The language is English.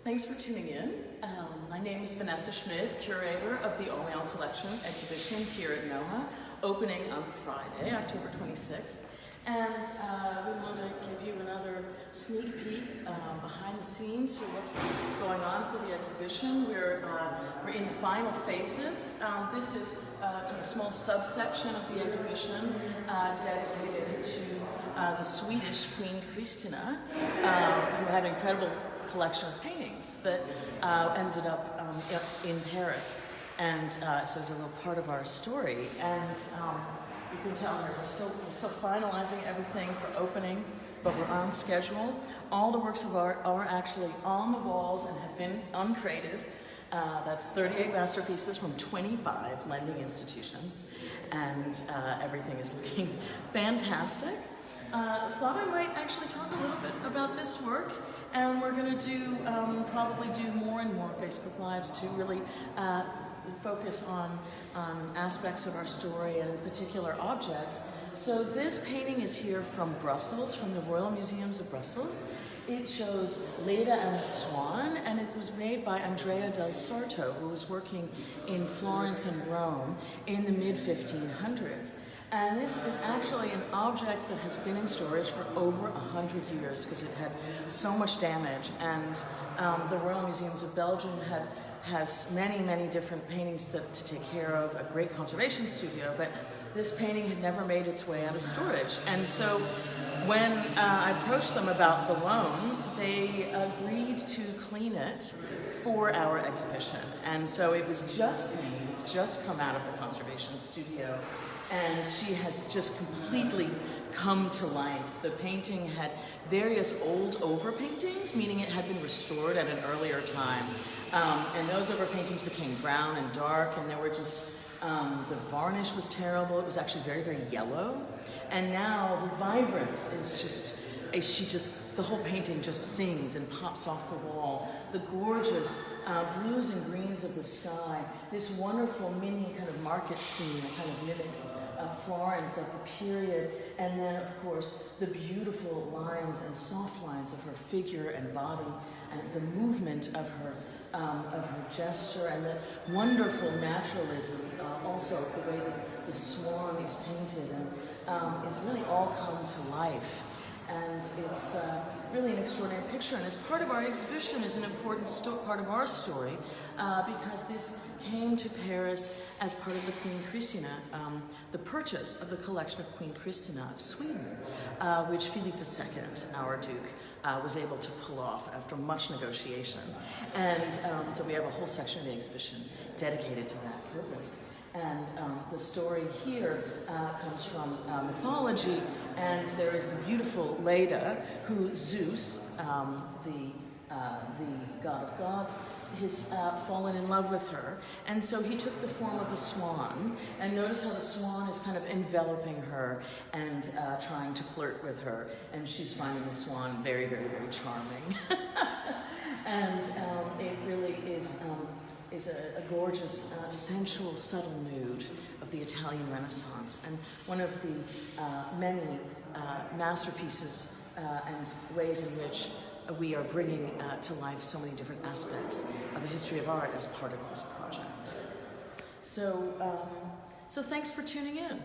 Thanks for tuning in. My name is Vanessa Schmid, curator of the Orléans Collection exhibition here at NOMA, opening on Friday, October 26th. And we want to give you another sneak peek behind the scenes for what's going on for the exhibition. We're in the final phases. This is a small subsection of the exhibition dedicated to the Swedish Queen Christina, who had an incredible collection of paintings that ended up in Paris. And so it's a little part of our story. And you can tell we're still finalizing everything for opening, but we're on schedule. All the works of art are actually on the walls and have been uncrated. That's 38 masterpieces from 25 lending institutions, and everything is looking fantastic. Thought I might actually talk a little bit about this work, and we're going to do probably do more and more Facebook Lives to really focus on aspects of our story and particular objects. So this painting is here from Brussels, from the Royal Museums of Brussels. It shows Leda and the Swan, and it was made by Andrea del Sarto, who was working in Florence and Rome in the mid-1500s. And this is actually an object that has been in storage for over 100 years because it had so much damage. And the Royal Museums of Belgium has many different paintings to take care of, a great conservation studio, but this painting had never made its way out of storage. And so when I approached them about the loan, they agreed to clean it for our exhibition. And so it was just cleaned, it's just come out of the conservation studio, and she has just completely come to life. The painting had various old overpaintings, meaning it had been restored at an earlier time. And those overpaintings became brown and dark, and there were just, the varnish was terrible. It was actually very yellow. And now the vibrance is just, the whole painting just sings and pops off the wall. The gorgeous blues and greens of the sky, this wonderful mini kind of market scene that kind of mimics Florence of the period, and then of course the beautiful lines and soft lines of her figure and body, and the movement of her gesture, and the wonderful naturalism also of the way that the swan is painted, and is really all come to life. And it's really an extraordinary picture, and as part of our exhibition is an important part of our story, because this came to Paris as part of the Queen Christina, the purchase of the collection of Queen Christina of Sweden, which Philip II, our Duke, was able to pull off after much negotiation. And so we have a whole section of the exhibition dedicated to that purpose. And the story here comes from mythology, and there is the beautiful Leda, who Zeus, the god of gods, has fallen in love with her. And so he took the form of a swan, and notice how the swan is kind of enveloping her and trying to flirt with her, and she's finding the swan very charming. And it really is a gorgeous, sensual, subtle nude of the Italian Renaissance, and one of the many masterpieces and ways in which we are bringing to life so many different aspects of the history of art as part of this project. So thanks for tuning in.